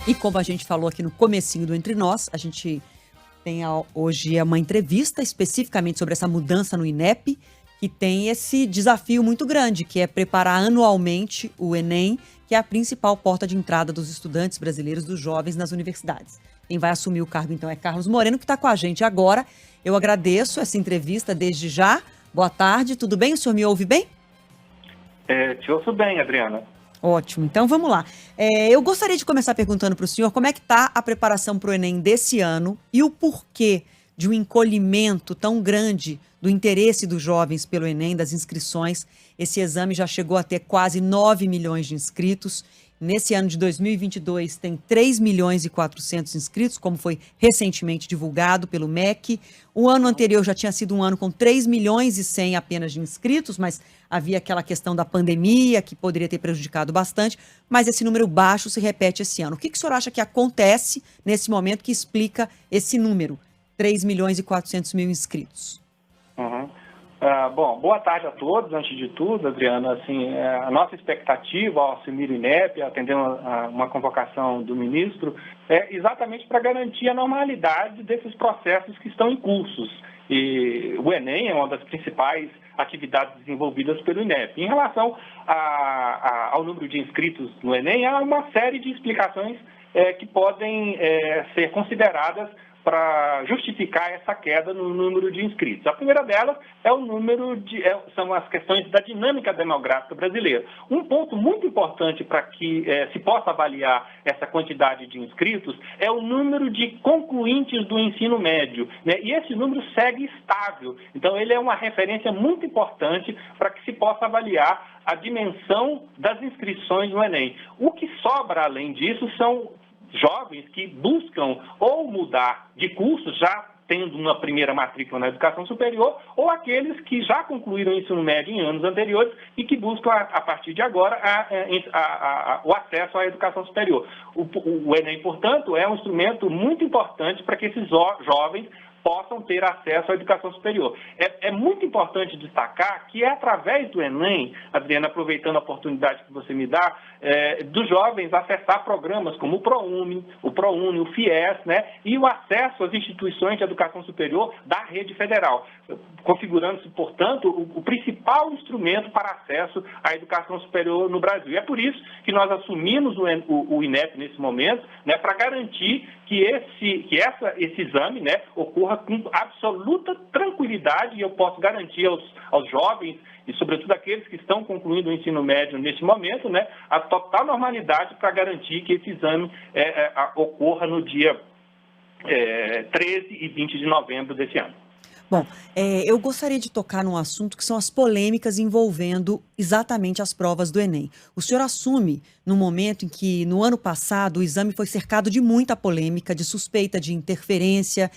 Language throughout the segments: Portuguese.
E como a gente falou aqui no comecinho do Entre Nós, a gente tem hoje uma entrevista especificamente sobre essa mudança no INEP, que tem esse desafio muito grande, que é preparar anualmente o Enem, que é a principal porta de entrada dos estudantes brasileiros, dos jovens nas universidades. Quem vai assumir o cargo, então, é Carlos Moreno, que está com a gente agora. Eu agradeço essa entrevista desde já. Boa tarde, tudo bem? O senhor me ouve bem? Te ouço bem, Adriana. Ótimo, então vamos lá. Eu gostaria de começar perguntando para o senhor como é que está a preparação para o Enem desse ano e o porquê de um encolhimento tão grande do interesse dos jovens pelo Enem, das inscrições. Esse exame já chegou a ter quase 9 milhões de inscritos. Nesse ano de 2022 tem 3 milhões e 400 inscritos, como foi recentemente divulgado pelo MEC. O ano anterior já tinha sido um ano com 3 milhões e 100 apenas de inscritos, mas havia aquela questão da pandemia que poderia ter prejudicado bastante, mas esse número baixo se repete esse ano. O que o senhor acha que acontece nesse momento que explica esse número, 3 milhões e 400 mil inscritos? Bom, boa tarde a todos. Antes de tudo, Adriana, a nossa expectativa ao assumir o INEP, atendendo a uma convocação do ministro, é exatamente para garantir a normalidade desses processos que estão em cursos. E o Enem é uma das principais atividades desenvolvidas pelo INEP. Em relação ao número de inscritos no Enem, há uma série de explicações que podem ser consideradas para justificar essa queda no número de inscritos. A primeira delas é o número são as questões da dinâmica demográfica brasileira. Um ponto muito importante para que se possa avaliar essa quantidade de inscritos é o número de concluintes do ensino médio, né? E esse número segue estável. Então, ele é uma referência muito importante para que se possa avaliar a dimensão das inscrições no Enem. O que sobra, além disso, são jovens que buscam ou mudar de curso, já tendo uma primeira matrícula na educação superior, ou aqueles que já concluíram o ensino médio em anos anteriores e que buscam, a partir de agora, o acesso à educação superior. O Enem, portanto, é um instrumento muito importante para que esses jovens possam ter acesso à educação superior. É muito importante destacar que é através do Enem, Adriana, aproveitando a oportunidade que você me dá, dos jovens acessar programas como o ProUni, o FIES, né, e o acesso às instituições de educação superior da rede federal, configurando-se, portanto, o principal instrumento para acesso à educação superior no Brasil. E é por isso que nós assumimos o INEP nesse momento, né, para garantir que esse exame, né, ocorra com absoluta tranquilidade, e eu posso garantir aos jovens, e sobretudo aqueles que estão concluindo o ensino médio neste momento, né, a total normalidade para garantir que esse exame ocorra no dia 13 e 20 de novembro desse ano. Bom, eu gostaria de tocar num assunto que são as polêmicas envolvendo exatamente as provas do Enem. O senhor assume no momento em que, no ano passado, o exame foi cercado de muita polêmica, de suspeita de interferência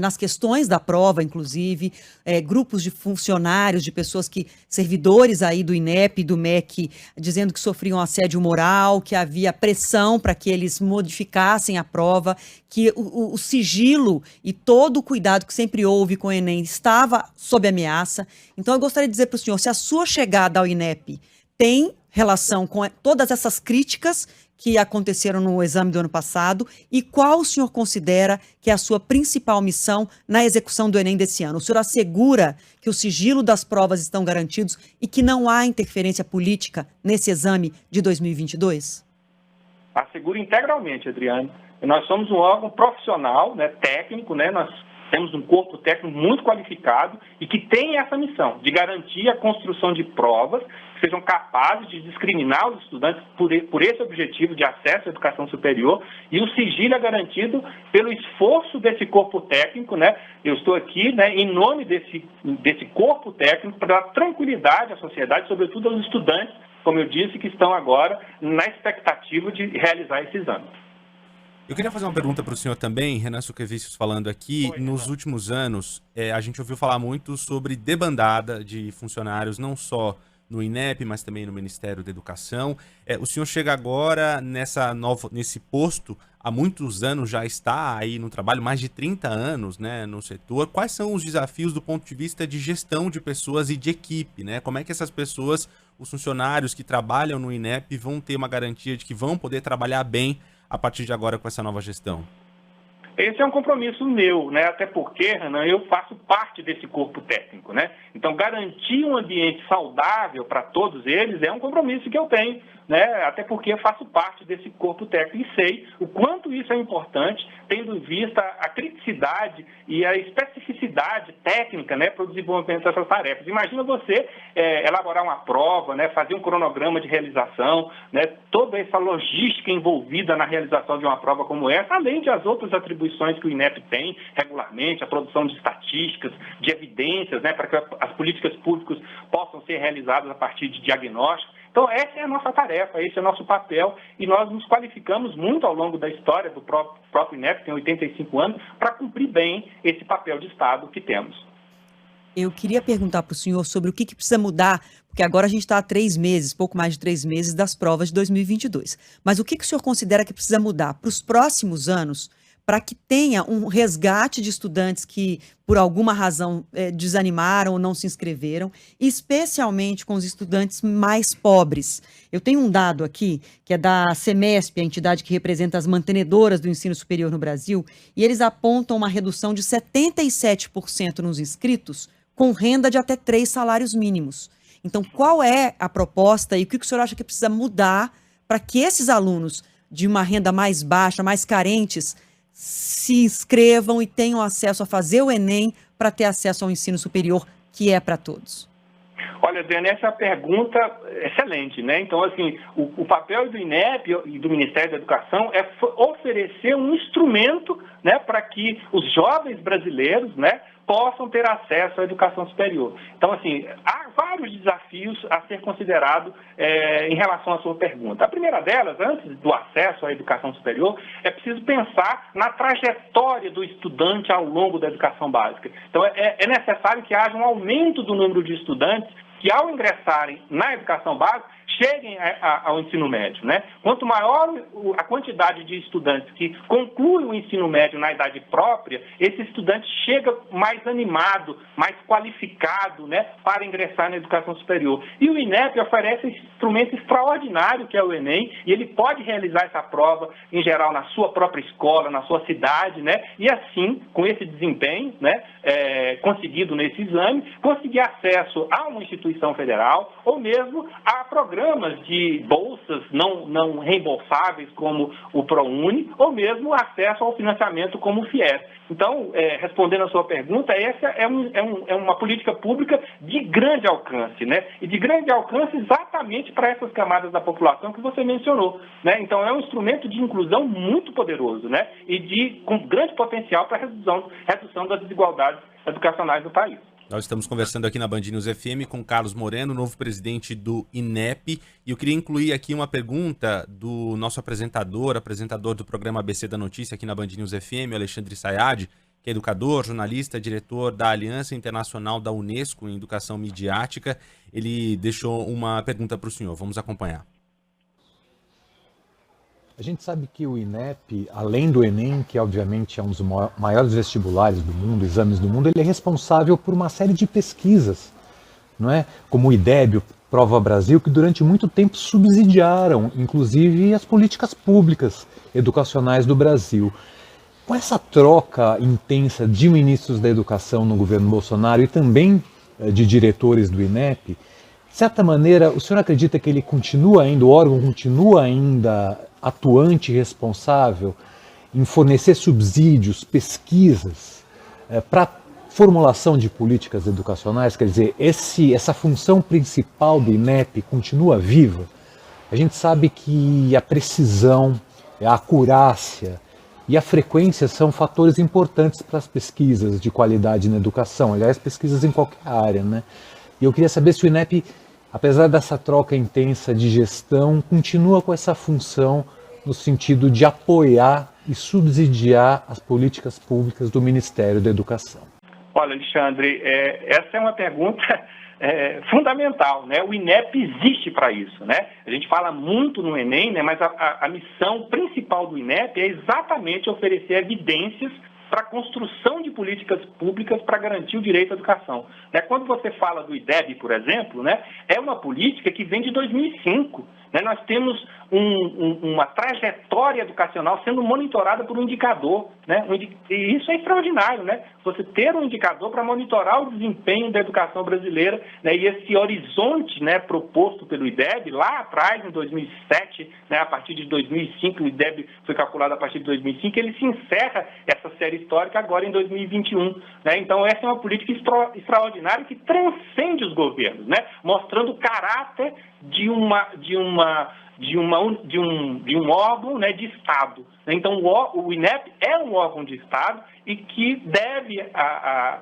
nas questões da prova, inclusive, grupos de funcionários, de pessoas servidores aí do INEP e do MEC, dizendo que sofriam assédio moral, que havia pressão para que eles modificassem a prova, que o sigilo e todo o cuidado que sempre houve com o Enem estava sob ameaça. Então, eu gostaria de dizer para o senhor, se a sua chegada ao INEP tem relação com todas essas críticas que aconteceram no exame do ano passado e qual o senhor considera que é a sua principal missão na execução do Enem desse ano? O senhor assegura que o sigilo das provas estão garantidos e que não há interferência política nesse exame de 2022? Asseguro integralmente, Adriane. Nós somos um órgão profissional, né, técnico, né, nós temos um corpo técnico muito qualificado e que tem essa missão de garantir a construção de provas que sejam capazes de discriminar os estudantes por esse objetivo de acesso à educação superior, e o sigilo é garantido pelo esforço desse corpo técnico, né? Eu estou aqui, né, em nome desse corpo técnico para dar tranquilidade à sociedade, sobretudo aos estudantes, como eu disse, que estão agora na expectativa de realizar esse exame. Eu queria fazer uma pergunta para o senhor também, Renan Suquevicius falando aqui. Oi, nos últimos anos, a gente ouviu falar muito sobre debandada de funcionários, não só no INEP, mas também no Ministério da Educação. O senhor chega agora nesse posto, há muitos anos já está aí no trabalho, mais de 30 anos, né, no setor. Quais são os desafios do ponto de vista de gestão de pessoas e de equipe, né? Como é que essas pessoas, os funcionários que trabalham no INEP vão ter uma garantia de que vão poder trabalhar bem a partir de agora com essa nova gestão? Esse é um compromisso meu, né? Até porque, Renan, eu faço parte desse corpo técnico, né? Então, garantir um ambiente saudável para todos eles é um compromisso que eu tenho, né? Até porque eu faço parte desse corpo técnico e sei o quanto isso é importante, tendo em vista a criticidade e a especificidade técnica, né, para o desenvolvimento dessas tarefas. Imagina você elaborar uma prova, né, fazer um cronograma de realização, né, toda essa logística envolvida na realização de uma prova como essa, além de as outras atribuições que o INEP tem regularmente, a produção de estatísticas, de evidências, né, para que as políticas públicas possam ser realizadas a partir de diagnósticos. Então, essa é a nossa tarefa, esse é o nosso papel, e nós nos qualificamos muito ao longo da história do próprio INEP, que tem 85 anos, para cumprir bem esse papel de Estado que temos. Eu queria perguntar para o senhor sobre o que precisa mudar, porque agora a gente está há 3 meses, pouco mais de 3 meses, das provas de 2022. Mas o que o senhor considera que precisa mudar para os próximos anos, para que tenha um resgate de estudantes que, por alguma razão, desanimaram ou não se inscreveram, especialmente com os estudantes mais pobres. Eu tenho um dado aqui, que é da Semesp, a entidade que representa as mantenedoras do ensino superior no Brasil, e eles apontam uma redução de 77% nos inscritos, com renda de até 3 salários mínimos. Então, qual é a proposta e o que o senhor acha que precisa mudar para que esses alunos de uma renda mais baixa, mais carentes, se inscrevam e tenham acesso a fazer o Enem para ter acesso ao ensino superior, que é para todos? Olha, Adriana, essa é uma pergunta excelente, né? Então, assim, o papel do INEP e do Ministério da Educação é oferecer um instrumento, né, para que os jovens brasileiros, né, possam ter acesso à educação superior. Então, assim, há vários desafios a ser considerado em relação à sua pergunta. A primeira delas, antes do acesso à educação superior, é preciso pensar na trajetória do estudante ao longo da educação básica. Então, é necessário que haja um aumento do número de estudantes que, ao ingressarem na educação básica, cheguem ao ensino médio, né? Quanto maior a quantidade de estudantes que concluem o ensino médio na idade própria, esse estudante chega mais animado, mais qualificado, né, para ingressar na educação superior. E o INEP oferece esse instrumento extraordinário que é o Enem, e ele pode realizar essa prova, em geral, na sua própria escola, na sua cidade, né? E assim, com esse desempenho, né, conseguido nesse exame, conseguir acesso a uma instituição federal ou mesmo a programas de bolsas não reembolsáveis como o ProUni ou mesmo acesso ao financiamento como o FIES. Então, respondendo a sua pergunta, essa é uma política pública de grande alcance, né? E de grande alcance exatamente para essas camadas da população que você mencionou, né? Então, é um instrumento de inclusão muito poderoso, né? E com grande potencial para a redução das desigualdades educacionais do país. Nós estamos conversando aqui na Band News FM com Carlos Moreno, novo presidente do INEP, e eu queria incluir aqui uma pergunta do nosso apresentador do programa ABC da Notícia aqui na Band News FM, Alexandre Sayad, que é educador, jornalista, diretor da Aliança Internacional da Unesco em Educação Midiática. Ele deixou uma pergunta para o senhor, vamos acompanhar. A gente sabe que o INEP, além do Enem, que obviamente é um dos maiores vestibulares do mundo, exames do mundo, ele é responsável por uma série de pesquisas, não é? Como o IDEB, o Prova Brasil, que durante muito tempo subsidiaram, inclusive, as políticas públicas educacionais do Brasil. Com essa troca intensa de ministros da educação no governo Bolsonaro e também de diretores do INEP, de certa maneira, o senhor acredita que ele continua ainda, o órgão continua ainda atuante e responsável em fornecer subsídios, pesquisas para formulação de políticas educacionais? Quer dizer, essa função principal do INEP continua viva? A gente sabe que a precisão, a acurácia e a frequência são fatores importantes para as pesquisas de qualidade na educação, aliás, pesquisas em qualquer área, né? E eu queria saber se o INEP, apesar dessa troca intensa de gestão, continua com essa função no sentido de apoiar e subsidiar as políticas públicas do Ministério da Educação. Olha, Alexandre, essa é uma pergunta fundamental, né? O INEP existe para isso, né? A gente fala muito no Enem, né? Mas a missão principal do INEP é exatamente oferecer evidências para a construção de políticas públicas para garantir o direito à educação. Né? Quando você fala do IDEB, por exemplo, né, é uma política que vem de 2005. Né? Nós temos uma trajetória educacional sendo monitorada por um indicador. Né? E isso é extraordinário, né? Você ter um indicador para monitorar o desempenho da educação brasileira, né? E esse horizonte, né, proposto pelo IDEB lá atrás, em 2007, né, a partir de 2005, o IDEB foi calculado a partir de 2005, ele se encerra essa série histórica agora em 2021. Né? Então, essa é uma política extraordinária que transcende os governos, né? Mostrando o caráter de um órgão, né, de Estado. Então, o INEP é um órgão de Estado e que deve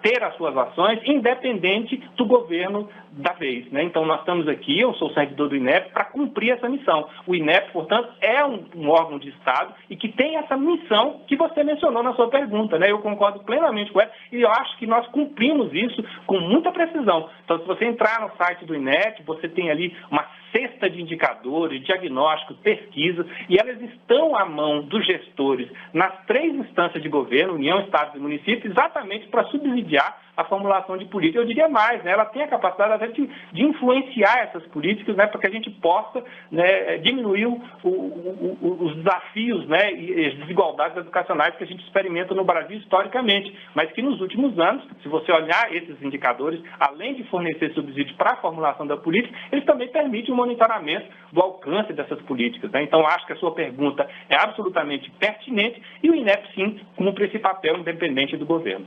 ter as suas ações independente do governo da vez. Né? Então, nós estamos aqui, eu sou servidor do INEP, para cumprir essa missão. O INEP, portanto, é um órgão de Estado e que tem essa missão que você mencionou na sua pergunta. Né? Eu concordo plenamente com ela e eu acho que nós cumprimos isso com muita precisão. Então, se você entrar no site do INEP, você tem ali uma cesta de indicadores, diagnósticos, pesquisas, e elas estão à mão dos gestores nas 3 instâncias de governo, União, Estados e municípios, exatamente para subsidiar a formulação de políticas. Eu diria mais, né, ela tem a capacidade até de influenciar essas políticas, né, para que a gente possa, né, diminuir os desafios, né, e as desigualdades educacionais que a gente experimenta no Brasil historicamente, mas que nos últimos anos, se você olhar esses indicadores, além de fornecer subsídios para a formulação da política, eles também permitem o monitoramento do alcance dessas políticas. Né? Então, acho que a sua pergunta é absolutamente pertinente e o INEP, sim, cumpre esse papel independente do governo.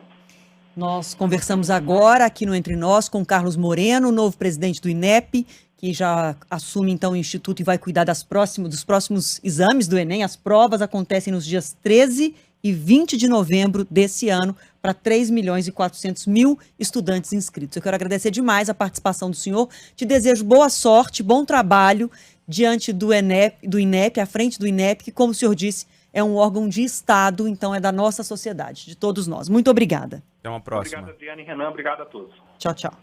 Nós conversamos agora aqui no Entre Nós com Carlos Moreno, novo presidente do INEP, que já assume então o Instituto e vai cuidar dos próximos exames do Enem. As provas acontecem nos dias 13 e 20 de novembro desse ano para 3.400.000 estudantes inscritos. Eu quero agradecer demais a participação do senhor. Te desejo boa sorte, bom trabalho diante do INEP, à frente do INEP, que, como o senhor disse, é um órgão de Estado, então é da nossa sociedade, de todos nós. Muito obrigada. Até uma próxima. Obrigado, Adriana e Renan. Obrigado a todos. Tchau, tchau.